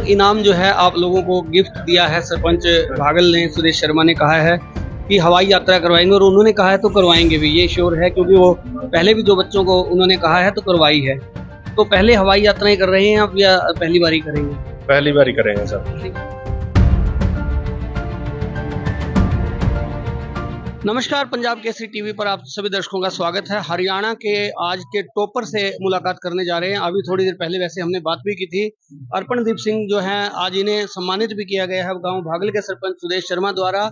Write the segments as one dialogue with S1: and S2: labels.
S1: इनाम जो है आप लोगों को गिफ्ट दिया है सरपंच भागल ने, सुरेश शर्मा ने कहा है कि हवाई यात्रा करवाएंगे और उन्होंने कहा है तो करवाएंगे भी, ये श्योर है क्योंकि वो पहले भी जो बच्चों को उन्होंने कहा है तो करवाई है। तो पहले हवाई यात्राएं कर रहे हैं आप या पहली बार ही करेंगे?
S2: पहली बार ही करेंगे सर।
S1: नमस्कार, पंजाब केसरी टीवी पर आप सभी दर्शकों का स्वागत है। हरियाणा के आज के टॉपर से मुलाकात करने जा रहे हैं। अभी थोड़ी देर पहले वैसे हमने बात भी की थी। अर्पणदीप सिंह जो हैं आज इन्हें सम्मानित भी किया गया है गांव भागल के सरपंच सुरेश शर्मा द्वारा।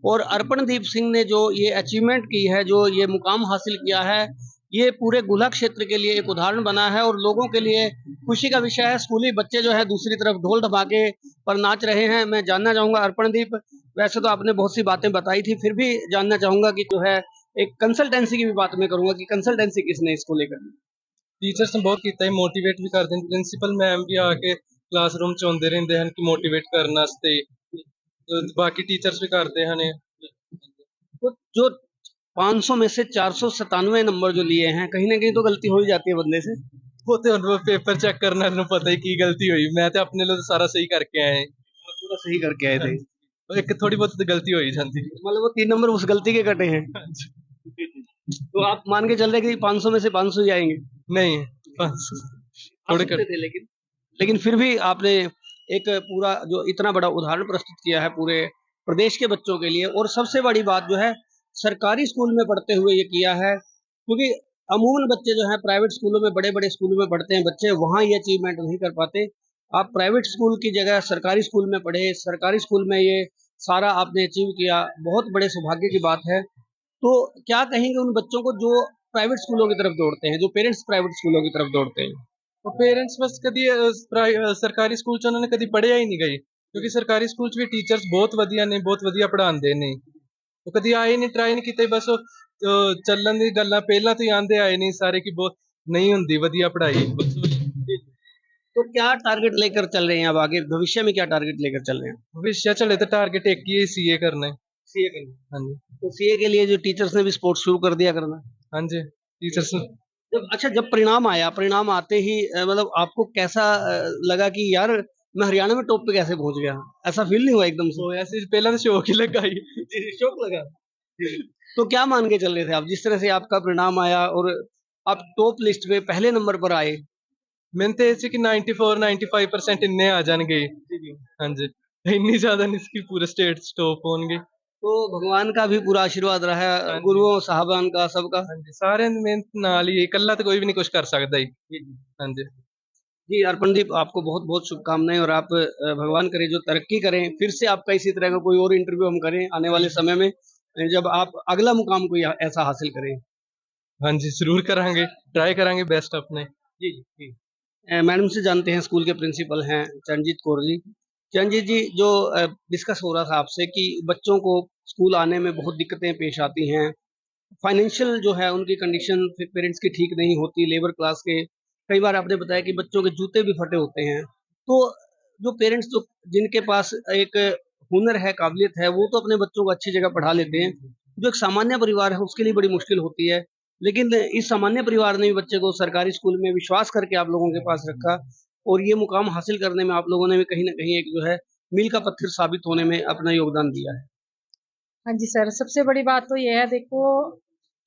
S1: और अर्पणदीप सिंह ने जो ये अचीवमेंट की है, जो ये मुकाम हासिल किया है, ये पूरे गुला क्षेत्र के लिए एक उदाहरण बना है और लोगों के लिए खुशी का विषय है। स्कूली बच्चे जो है दूसरी तरफ ढोल धमाके पर नाच रहे हैं। मैं जानना चाहूंगा अर्पणदीप, वैसे तो आपने बहुत सी बातें बताई थी, फिर भी जानना चाहूंगा कि जो है एक कंसल्टेंसी की भी बात मैं करूंगा कि कंसल्टेंसी किसने इसको लेकर दी?
S3: टीचर्स ने बहुत किया, मोटिवेट भी करते हैं। प्रिंसीपल मैम भी आके क्लासरूम च आते रहते हैं कि मोटिवेट करने वास्ते, बाकी टीचर्स भी करते हैं।
S1: तो जो 500 में से 497 नंबर जो लिए हैं, कहीं ना कहीं तो गलती हो ही जाती है बंदे से।
S3: वो तो पेपर चेक करने ਨੂੰ पता ही की गलती हुई। मैं तो अपने लिए सारा सही करके आए।
S1: पूरा सही करके आए थे।
S3: एक थोड़ी बहुत तो गलती हो ही जाती है।
S1: मतलब वो 3 नंबर उस गलती के कटे हैं। तो आप मान के चल रहे कि 500 में से 500 ही आएंगे?
S3: नहीं, 500
S1: थोड़े कटे थे, लेकिन फिर भी आपने एक पूरा जो इतना बड़ा उदाहरण प्रस्तुत किया है पूरे प्रदेश के बच्चों के लिए। और सबसे बड़ी बात जो है सरकारी स्कूल में पढ़ते हुए ये किया है, क्योंकि अमूमन बच्चे जो हैं प्राइवेट स्कूलों में, बड़े बड़े स्कूलों में पढ़ते हैं बच्चे, वहाँ ये अचीवमेंट नहीं कर पाते। आप प्राइवेट स्कूल की जगह सरकारी स्कूल में पढ़े, सरकारी स्कूल में ये सारा आपने अचीव किया, बहुत बड़े सौभाग्य की बात है। तो क्या कहेंगे उन बच्चों को जो प्राइवेट स्कूलों की तरफ दौड़ते हैं, जो पेरेंट्स प्राइवेट स्कूलों की तरफ दौड़ते हैं?
S3: और पेरेंट्स बस कभी सरकारी स्कूल च उन्होंने कभी पढ़िया ही नहीं गई, क्योंकि सरकारी स्कूल च भी टीचर्स बहुत वधिया ने, बहुत वधिया पढ़ाते ने। वो कभी आए नहीं, ट्राई नहीं किते, बस चलन दी गल्लां पहला तो ही आंदे आए नहीं सारे की बहुत नहीं हुंदी वधिया पढ़ाई।
S1: तो क्या टारगेट लेकर चल रहे हैं अब आगे, भविष्य में क्या टारगेट लेकर चल रहे हैं?
S3: भविष्य चले तो टारगेट एक ही है, सीए करना है।
S1: सीए करना?
S3: हाँ जी।
S1: तो सीए के लिए जो टीचर्स ने भी स्पोर्ट्स शुरू कर दिया करना?
S3: हाँ जी, टीचर्स
S1: जब परिणाम आया, परिणाम आते ही मतलब आपको कैसा लगा कि यार मैं हरियाणा में टॉप पे कैसे पहुंच गया? ऐसा फील नहीं हुआ एकदम से?
S3: ऐसे पहला तो शौक ही लगा ही।
S1: शौक लगा। तो क्या मान के चल रहे थे आप, जिस तरह से आपका परिणाम आया और आप टॉप लिस्ट में पहले नंबर पर आए?
S3: मैंने तो ऐसे कि 94-95% इन्ने आ जाएंगे। हाँ जी, इतनी ज्यादा नहीं इसकी पूरे स्टेट टॉप होंगे।
S1: तो भगवान का भी पूरा आशीर्वाद रहा है,
S3: हाँ
S1: गुरुओं साहबान का, सबका?
S3: हाँ जी, सारे मेहनत नाल ही, इकल्ला तो कोई भी नहीं कुछ कर सकता ही। हाँ जी
S1: जी अर्पणदीप, आपको बहुत बहुत शुभकामनाएं और आप भगवान करे जो तरक्की करें, फिर से आपका इसी तरह का कोई और इंटरव्यू हम करें आने वाले समय में, जब आप अगला मुकाम कोई ऐसा हासिल करें।
S3: हाँ जी, जरूर करांगे, ट्राई करांगे बेस्ट अपने।
S1: जी जी। मैडम से जानते हैं, स्कूल के प्रिंसिपल हैं चरणजीत कौर जी। चरणजीत जी, जो डिस्कस हो रहा था आपसे कि बच्चों को स्कूल आने में बहुत दिक्कतें पेश आती हैं, फाइनेंशियल जो है उनकी कंडीशन पेरेंट्स की ठीक नहीं होती, लेबर क्लास के, कई बार आपने बताया कि बच्चों के जूते भी फटे होते हैं। तो जो पेरेंट्स जो जिनके पास एक हुनर है, काबिलियत है, वो तो अपने बच्चों को अच्छी जगह पढ़ा लेते हैं। जो एक सामान्य परिवार है उसके लिए बड़ी मुश्किल होती है। लेकिन इस सामान्य परिवार ने भी बच्चे को सरकारी स्कूल में विश्वास करके आप लोगों के पास रखा और ये मुकाम हासिल करने में आप लोगों ने भी कहीं न कहीं एक जो है मील का पत्थर साबित होने में अपना योगदान दिया है।
S4: हाँ जी सर, सबसे बड़ी बात तो ये है देखो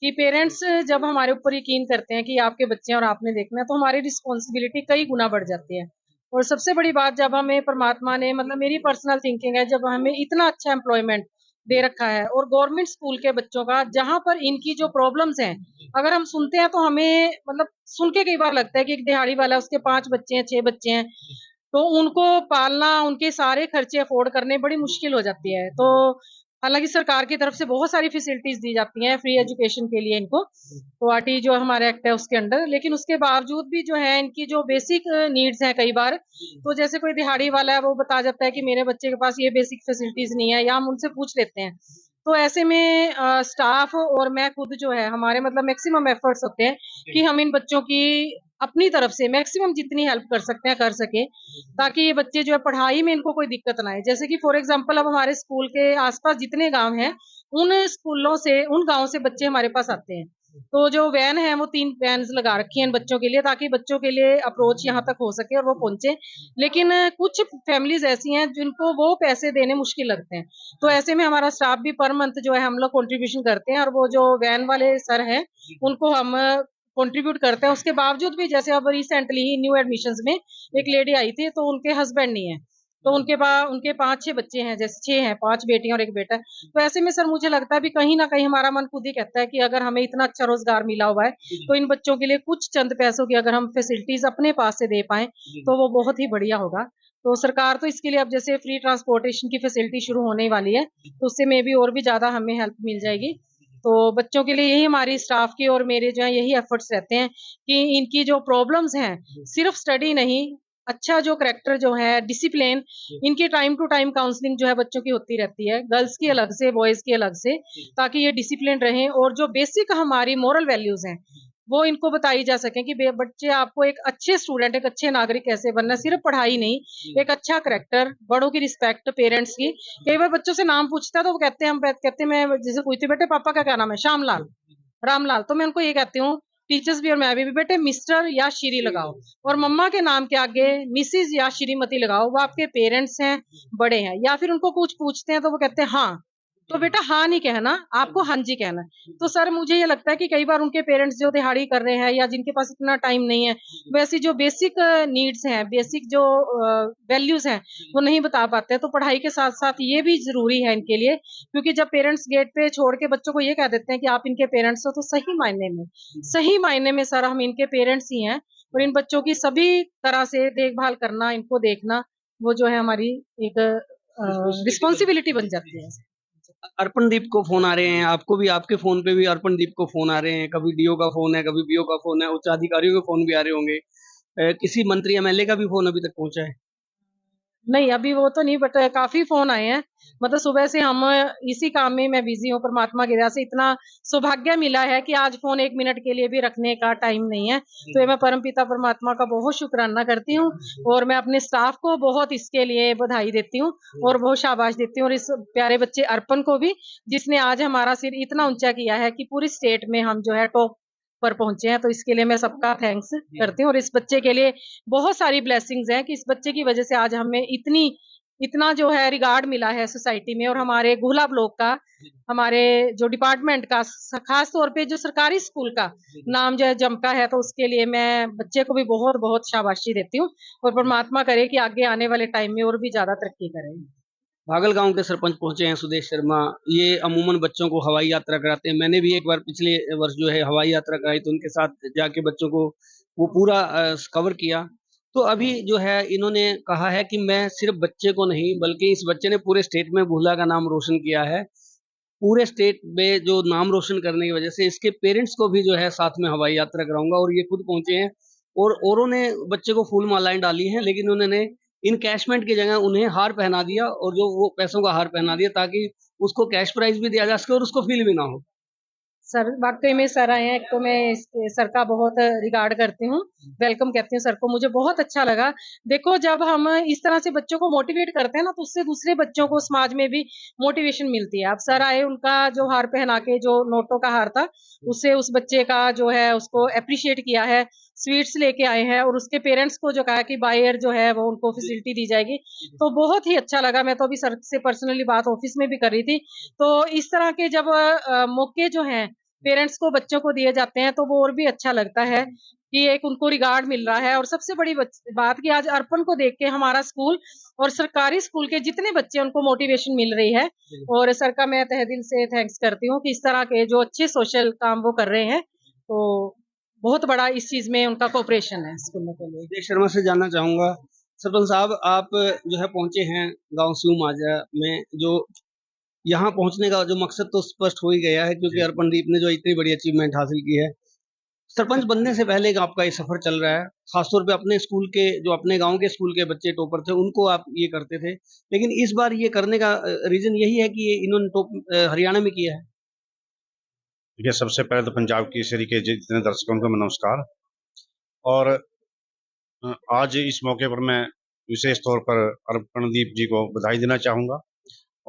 S4: कि पेरेंट्स जब हमारे ऊपर यकीन करते हैं कि आपके बच्चे हैं और आपने देखना है, तो हमारी रिस्पॉन्सिबिलिटी कई गुना बढ़ जाती है। और सबसे बड़ी बात, जब हमें परमात्मा ने, मतलब मेरी पर्सनल थिंकिंग है, जब हमें इतना अच्छा एम्प्लॉयमेंट दे रखा है और गवर्नमेंट स्कूल के बच्चों का, जहाँ पर इनकी जो प्रॉब्लम्स हैं, अगर हम सुनते हैं तो हमें मतलब सुन के कई बार लगता है कि एक दिहाड़ी वाला, उसके 5 बच्चे हैं, 6 बच्चे हैं, तो उनको पालना, उनके सारे खर्चे अफोर्ड करने बड़ी मुश्किल हो जाती है। तो हालाँकि सरकार की तरफ से बहुत सारी फैसिलिटीज़ दी जाती हैं फ्री एजुकेशन के लिए इनको, तो आरटी जो हमारा एक्ट है उसके अंडर, लेकिन उसके बावजूद भी जो है इनकी जो बेसिक नीड्स हैं कई बार, तो जैसे कोई दिहाड़ी वाला है वो बता जाता है कि मेरे बच्चे के पास ये बेसिक फैसिलिटीज़ नहीं है, या हम उनसे पूछ लेते हैं। तो ऐसे में स्टाफ और मैं खुद जो है, हमारे मतलब मैक्सिमम एफर्ट्स होते हैं कि हम इन बच्चों की अपनी तरफ से मैक्सिमम जितनी हेल्प कर सकते हैं कर सकें, ताकि ये बच्चे जो है पढ़ाई में इनको कोई दिक्कत ना आए। जैसे कि फॉर एग्जांपल अब हमारे स्कूल के आसपास जितने गांव हैं, उन स्कूलों से, उन गांवों से बच्चे हमारे पास आते हैं। तो जो वैन है वो 3 वैन्स लगा रखी हैं इन बच्चों के लिए, ताकि बच्चों के लिए अप्रोच यहाँ तक हो सके और वो पहुंचे। लेकिन कुछ फैमिलीज ऐसी हैं जिनको वो पैसे देने मुश्किल लगते हैं, तो ऐसे में हमारा स्टाफ भी पर मंथ जो है हम लोग कंट्रीब्यूशन करते हैं, और वो जो वैन वाले सर हैं उनको हम कंट्रीब्यूट करते हैं। उसके बावजूद भी जैसे अब रिसेंटली ही न्यू एडमिशंस में एक लेडी आई थी, तो उनके हस्बैंड नहीं है, तो उनके 5-6 बच्चे हैं, जैसे 6 हैं, 5 बेटियां और 1 बेटा है। तो ऐसे में सर मुझे लगता है भी कहीं न कहीं हमारा मन खुद ही कहता है कि अगर हमें इतना अच्छा रोज़गार मिला हुआ है, तो इन बच्चों के लिए कुछ चंद पैसों की अगर हम फैसिलिटीज़ अपने पास से दे पाएँ, तो वो बहुत ही बढ़िया होगा। तो सरकार तो इसके लिए अब जैसे फ्री ट्रांसपोर्टेशन की फैसिलिटी शुरू होने वाली है, तो उससे मेबी और भी ज़्यादा हमें हेल्प मिल जाएगी। तो बच्चों के लिए यही हमारी स्टाफ की और मेरे जो है यही एफर्ट्स रहते हैं कि इनकी जो प्रॉब्लम्स हैं, सिर्फ स्टडी नहीं, अच्छा जो करैक्टर जो है, डिसिप्लिन, इनकी टाइम टू टाइम काउंसलिंग जो है बच्चों की होती रहती है, गर्ल्स की अलग से, बॉयज़ की अलग से, ताकि ये डिसिप्लिन रहें और जो बेसिक हमारी मोरल वैल्यूज़ हैं, वो इनको बताई जा सकें कि बे बच्चे आपको एक अच्छे स्टूडेंट, एक अच्छे नागरिक कैसे बनना है, सिर्फ पढ़ाई नहीं, एक अच्छा करैक्टर, बड़ों की रिस्पेक्ट, पेरेंट्स की। कई बार बच्चों से नाम पूछता है तो वो कहते हैं, मैं जैसे पूछती हूँ, बेटे पापा का क्या नाम है? श्यामलाल, रामलाल, तो मैं उनको ये कहती हूँ, टीचर्स भी और मैं भी, बेटे मिस्टर या श्री लगाओ, और मम्मा के नाम के आगे मिसेज या श्रीमती लगाओ, वो आपके पेरेंट्स हैं, बड़े हैं। या फिर उनको कुछ पूछते हैं तो वो कहते हैं हाँ, तो बेटा हाँ नहीं कहना, आपको हाँ जी कहना है। तो सर मुझे ये लगता है कि कई बार उनके पेरेंट्स जो दिहाड़ी कर रहे हैं या जिनके पास इतना टाइम नहीं है, वैसी जो बेसिक नीड्स हैं, बेसिक जो वैल्यूज हैं, वो नहीं बता पाते हैं। तो पढ़ाई के साथ साथ ये भी जरूरी है इनके लिए, क्योंकि जब पेरेंट्स गेट पे छोड़ के बच्चों को ये कह देते हैं कि आप इनके पेरेंट्स हो, तो सही मायने में सर हम इनके पेरेंट्स ही हैं, और इन बच्चों की सभी तरह से देखभाल करना, इनको देखना, वो जो है हमारी एक रिस्पॉन्सिबिलिटी बन जाती है।
S1: अर्पणदीप को फ़ोन आ रहे हैं, आपको भी आपके फ़ोन पे भी अर्पणदीप को फ़ोन आ रहे हैं, कभी डीओ का फ़ोन है, कभी बीओ का फ़ोन है, उच्च अधिकारियों के फ़ोन भी आ रहे होंगे। किसी मंत्री एमएलए का भी फ़ोन अभी तक पहुँचा है?
S4: नहीं, अभी वो तो नहीं, बट काफ़ी फ़ोन आए हैं। मतलब सुबह से हम इसी काम में मैं बिज़ी हूँ, परमात्मा की दया से इतना सौभाग्य मिला है कि आज फ़ोन 1 मिनट के लिए भी रखने का टाइम नहीं है। तो ये मैं परमपिता परमात्मा का बहुत शुकराना करती हूँ, और मैं अपने स्टाफ को बहुत इसके लिए बधाई देती हूँ और बहुत शाबाश देती हूँ, और इस प्यारे बच्चे अर्पण को भी, जिसने आज हमारा सिर इतना ऊँचा किया है कि पूरी स्टेट में हम जो है टॉप पर पहुँचे हैं। तो इसके लिए मैं सबका थैंक्स करती हूँ, और इस बच्चे के लिए बहुत सारी ब्लेसिंग्स हैं कि इस बच्चे की वजह से आज हमें इतना जो है रिगार्ड मिला है सोसाइटी में, और हमारे गुहला ब्लॉक का, हमारे जो डिपार्टमेंट का, खास तौर पे जो सरकारी स्कूल का नाम जो है जमका है, तो उसके लिए मैं बच्चे को भी बहुत बहुत शाबाशी देती हूँ, और परमात्मा करे कि आगे आने वाले टाइम में और भी ज्यादा तरक्की करें।
S1: भागल गाँव के सरपंच पहुँचे हैं सुदेश शर्मा। ये अमूमन बच्चों को हवाई यात्रा कराते हैं। मैंने भी एक बार पिछले वर्ष जो है हवाई यात्रा कराई, तो उनके साथ जाके बच्चों को वो पूरा कवर किया। तो अभी जो है इन्होंने कहा है कि मैं सिर्फ बच्चे को नहीं, बल्कि इस बच्चे ने पूरे स्टेट में भूला का नाम रोशन किया है। पूरे स्टेट में जो नाम रोशन करने की वजह से इसके पेरेंट्स को भी जो है साथ में हवाई यात्रा कराऊँगा, और ये खुद पहुँचे हैं, और औरों ने बच्चे को फूल मालाएँ डाली हैं, लेकिन उन्होंने इनकैशमेंट की जगह उन्हें हार पहना दिया, और जो वो पैसों का हार पहना दिया, ताकि उसको कैश प्राइज़ भी दिया जा सके और उसको फ़ील भी ना हो।
S4: सर वाक़ई में सर आए हैं, एक तो मैं सर का बहुत रिगार्ड करती हूँ, वेलकम कहती हूँ सर को, मुझे बहुत अच्छा लगा। देखो जब हम इस तरह से बच्चों को मोटिवेट करते हैं ना, तो उससे दूसरे बच्चों को समाज में भी मोटिवेशन मिलती है। अब सर आए, उनका जो हार पहना के, जो नोटों का हार था, उससे उस बच्चे का जो है उसको एप्रिशिएट किया है, स्वीट्स लेके आए हैं, और उसके पेरेंट्स को जो कहा कि बाय ईयर जो है वो उनको फैसिलिटी दी जाएगी। तो बहुत ही अच्छा लगा, मैं तो अभी सर से पर्सनली बात ऑफ़िस में भी कर रही थी। तो इस तरह के जब मौके जो हैं पेरेंट्स को बच्चों को दिए जाते हैं, तो वो और भी अच्छा लगता है कि एक उनको रिगार्ड मिल रहा है। और सबसे बड़ी बात कि आज अर्पण को देख के हमारा स्कूल और सरकारी स्कूल के जितने बच्चे उनको मोटिवेशन मिल रही है, और सर का मैं तहे दिल से थैंक्स करती हूँ कि इस तरह के जो अच्छे सोशल काम वो कर रहे हैं, तो बहुत बड़ा इस चीज में उनका कोऑपरेशन है स्कूलों के लिए।
S1: सुदेश शर्मा से जानना चाहूँगा, सरपंच साहब आप जो है पहुँचे हैं गाँव सिऊ माजरा में, जो यहाँ पहुँचने का जो मकसद तो स्पष्ट हो ही गया है, क्योंकि अर्पणदीप ने जो इतनी बड़ी अचीवमेंट हासिल की है। सरपंच बनने से पहले का आपका ये सफ़र चल रहा है, ख़ासतौर पे अपने स्कूल के, जो अपने गाँव के स्कूल के बच्चे टॉपर थे, उनको आप ये करते थे। लेकिन इस बार ये करने का रीज़न यही है कि ये इन्होंने हरियाणा में किया है?
S2: देखिए, सबसे पहले तो पंजाब केसरी के जितने दर्शकों को मैं नमस्कार। और आज इस मौके पर मैं विशेष तौर पर अर्पणदीप जी को बधाई देना चाहूँगा,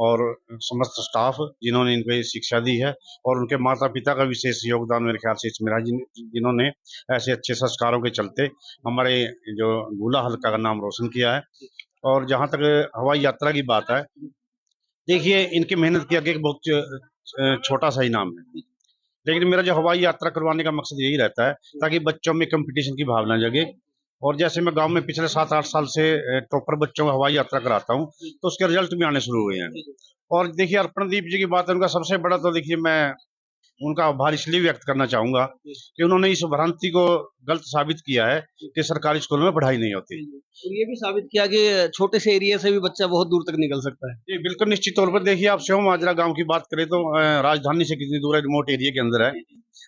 S2: और समस्त स्टाफ जिन्होंने इनको ये शिक्षा दी है, और उनके माता पिता का विशेष योगदान मेरे ख्याल से इसमें रहा, जिन्होंने ऐसे अच्छे संस्कारों के चलते हमारे जो गुला हल्का का नाम रोशन किया है। और जहाँ तक हवाई यात्रा की बात है, देखिए इनकी मेहनत की आगे एक बहुत छोटा सा इनाम है, लेकिन मेरा जो हवाई यात्रा करवाने का मकसद यही रहता है ताकि बच्चों में कंपटीशन की भावना जगे। और जैसे मैं गांव में पिछले 7-8 साल से टॉपर बच्चों को हवाई यात्रा कराता हूं, तो उसके रिजल्ट भी आने शुरू हुए हैं। और देखिए अर्पणदीप जी की बात है, उनका सबसे बड़ा तो देखिए मैं उनका आभार इसलिए व्यक्त करना चाहूंगा कि उन्होंने इस भ्रांति को गलत साबित किया है कि सरकारी स्कूल में पढ़ाई नहीं होती।
S1: और ये भी साबित किया कि छोटे से एरिया से भी बच्चा बहुत दूर तक निकल सकता है।
S2: जी बिल्कुल, निश्चित तौर पर देखिए आप स्योम माजरा गांव की बात करें तो राजधानी से कितनी दूर है, रिमोट एरिया के अंदर है,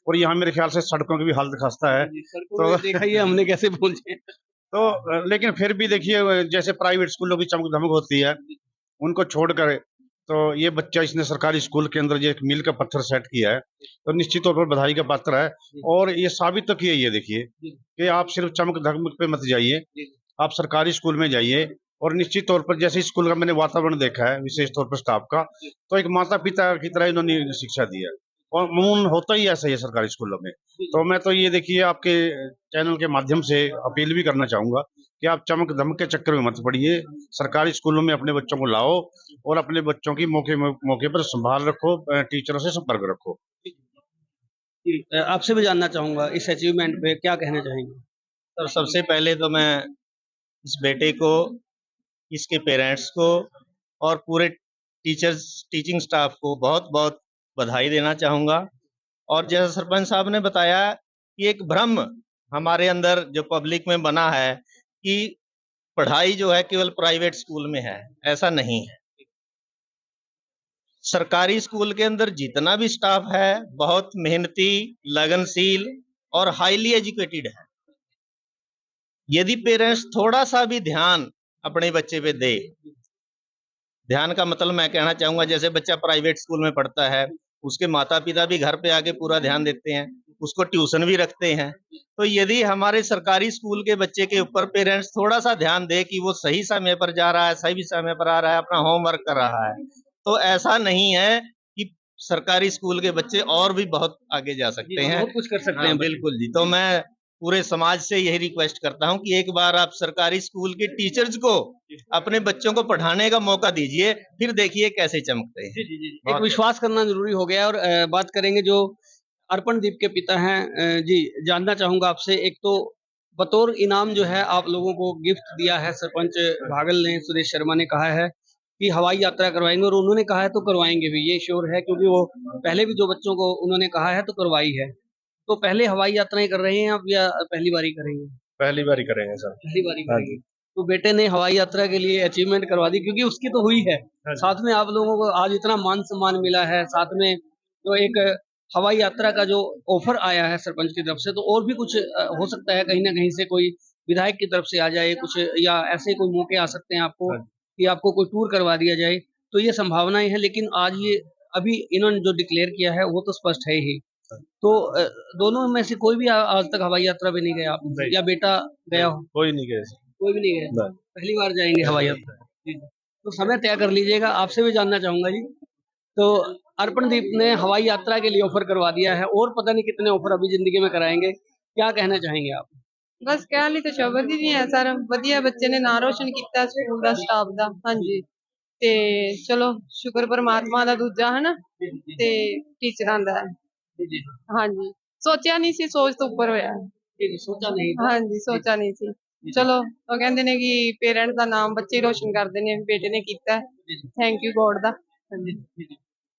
S2: और यहाँ मेरे ख्याल से सड़कों की भी हालत खस्ता है।
S1: तो देखा ही है हमने कैसे पहुंचे।
S2: तो लेकिन फिर भी देखिए जैसे प्राइवेट स्कूलों की चमक धमक होती है, उनको छोड़कर तो ये बच्चा इसने सरकारी स्कूल के अंदर जो एक मील का पत्थर सेट किया है, तो निश्चित तौर पर बधाई का पात्र है। और ये साबित तो किया, ये देखिए कि आप सिर्फ चमक धमक पे मत जाइए, आप सरकारी स्कूल में जाइए। और निश्चित तौर पर जैसे स्कूल का मैंने वातावरण देखा है, विशेष तौर पर स्टाफ का, तो एक माता पिता की तरह इन्होंने शिक्षा दी है, और अमूमन होता ही ऐसा ही है सरकारी स्कूलों में। तो मैं तो ये देखिए आपके चैनल के माध्यम से अपील भी करना चाहूंगा कि आप चमक धमक के चक्कर में मत पड़िए, सरकारी स्कूलों में अपने बच्चों को लाओ और अपने बच्चों की मौके पर संभाल रखो, टीचरों से संपर्क रखो।
S1: आपसे भी जानना चाहूंगा इस अचीवमेंट पे क्या कहना चाहेंगे?
S5: सर सबसे पहले तो मैं इस बेटे को, इसके पेरेंट्स को और पूरे टीचिंग स्टाफ को बहुत बहुत बधाई देना चाहूँगा। और जैसा सरपंच साहब ने बताया कि एक भ्रम हमारे अंदर जो पब्लिक में बना है कि पढ़ाई जो है केवल प्राइवेट स्कूल में है, ऐसा नहीं है। सरकारी स्कूल के अंदर जितना भी स्टाफ है बहुत मेहनती, लगनशील और हाईली एजुकेटेड है। यदि पेरेंट्स थोड़ा सा भी ध्यान अपने बच्चे पे दे, ध्यान का मतलब मैं कहना चाहूंगा जैसे बच्चा प्राइवेट स्कूल में पढ़ता है, उसके माता पिता भी घर पे आके पूरा ध्यान देते हैं, उसको ट्यूशन भी रखते हैं। तो यदि हमारे सरकारी स्कूल के बच्चे के ऊपर पेरेंट्स थोड़ा सा ध्यान दे कि वो सही समय पर जा रहा है, सही समय पर आ रहा है, अपना होमवर्क कर रहा है, तो ऐसा नहीं है कि सरकारी स्कूल के बच्चे और भी बहुत आगे जा सकते हैं,
S1: बहुत कुछ कर सकते हैं।
S5: बिल्कुल जी। तो मैं पूरे समाज से यही रिक्वेस्ट करता हूं कि एक बार आप सरकारी स्कूल के टीचर्स को अपने बच्चों को पढ़ाने का मौका दीजिए, फिर देखिए कैसे चमकते हैं।
S1: एक विश्वास करना जरूरी हो गया। और बात करेंगे जो अर्पणदीप के पिता हैं, जी जानना चाहूंगा आपसे, एक तो बतौर इनाम जो है आप लोगों को गिफ्ट दिया है सरपंच भागल ने, सुरेश शर्मा ने कहा है कि हवाई यात्रा करवाएंगे, और उन्होंने कहा है तो करवाएंगे भी, ये श्योर है, क्योंकि वो पहले भी जो बच्चों को उन्होंने कहा है तो करवाई है। तो पहले हवाई यात्राएं कर रहे हैं आप या पहली बारी करेंगे?
S2: पहली बार ही करेंगे सर।
S1: पहली बारी करेंगे। तो बेटे ने हवाई यात्रा के लिए अचीवमेंट करवा दी, क्योंकि उसकी तो हुई है, साथ में आप लोगों को आज इतना मान सम्मान मिला है, साथ में जो एक हवाई यात्रा का जो ऑफर आया है सरपंच की तरफ से, तो और भी कुछ हो सकता है, कहीं ना कहीं से कोई विधायक की तरफ से आ जाए कुछ, या ऐसे कोई मौके आ सकते हैं आपको कि आपको कोई टूर करवा दिया जाए, तो ये संभावनाएं हैं। लेकिन आज ये अभी इन्होंने जो डिक्लेयर किया है वो तो स्पष्ट है ही। तो दोनों में से कोई भी आज तक हवाई यात्रा पे नहीं गया आप, या बेटा गया हो?
S2: कोई नहीं गया,
S1: कोई भी नहीं गया, पहली बार जाएंगे हवाई यात्रा। तो समय तय कर लीजिएगा। आपसे भी जानना चाहूंगा जी, तो अर्पणदीप ने हवाई यात्रा के लिए ऑफर करवा दिया है, और पता नहीं कितने ऑफर अभी जिंदगी में कराएंगे, क्या कहना चाहेंगे आप?
S6: बस कहने तो शब्द ही नहीं है सर, वधिया बच्चे ने नाम रोशन किया स्कूल का स्टाफ का। हाँ जी, ते चलो शुक्र परमात्मा दा दूजा है ना, ते टीचरां दा। हाँ जी, सोचा नहीं सी, सोच तो ऊपर होया।
S1: सोचा नहीं?
S6: हाँ जी, सोचा नहीं सी। चलो तो कहंदे ने कि पेरेंट्स दा नाम बच्चे रोशन करदे ने, बेटे ने कीता, थैंक यू गॉड दा।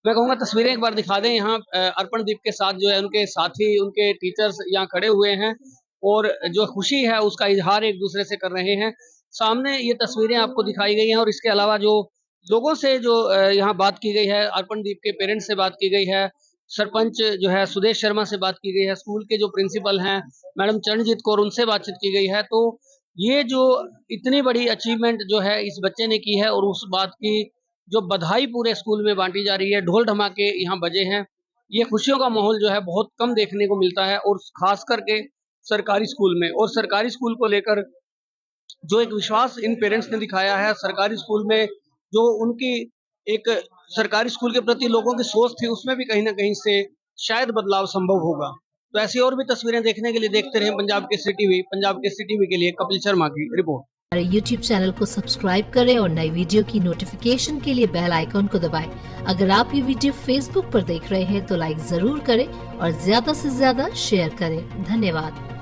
S1: मैं कहूँगा तस्वीरें एक बार दिखा दें। यहाँ अर्पणदीप के साथ जो है उनके साथी, उनके टीचर्स यहाँ खड़े हुए हैं, और जो खुशी है उसका इजहार एक दूसरे से कर रहे हैं। सामने ये तस्वीरें आपको दिखाई गई हैं, और इसके अलावा जो लोगों से जो यहाँ बात की गई है, अर्पणदीप के पेरेंट्स से बात की गई है, सरपंच जो है सुदेश शर्मा से बात की गई है, स्कूल के जो प्रिंसिपल हैं मैडम चरणजीत कौर, उनसे बातचीत की गई है। तो ये जो इतनी बड़ी अचीवमेंट जो है इस बच्चे ने की है, और उस बात की जो बधाई पूरे स्कूल में बांटी जा रही है, ढोल धमाके यहाँ बजे हैं। ये खुशियों का माहौल जो है बहुत कम देखने को मिलता है, और खास करके सरकारी स्कूल में। और सरकारी स्कूल को लेकर जो एक विश्वास इन पेरेंट्स ने दिखाया है, सरकारी स्कूल में जो उनकी एक सरकारी स्कूल के प्रति लोगों की सोच थी, उसमें भी कहीं ना कहीं से शायद बदलाव संभव होगा। तो ऐसी और भी तस्वीरें देखने के लिए देखते रहें पंजाब केसरी टीवी। पंजाब केसरी टीवी के लिए कपिल शर्मा की रिपोर्ट।
S7: हमारे YouTube चैनल को सब्सक्राइब करें और नई वीडियो की नोटिफिकेशन के लिए बेल आइकॉन को दबाएं। अगर आप ये वीडियो Facebook पर देख रहे हैं तो लाइक जरूर करें और ज्यादा से ज्यादा शेयर करें। धन्यवाद।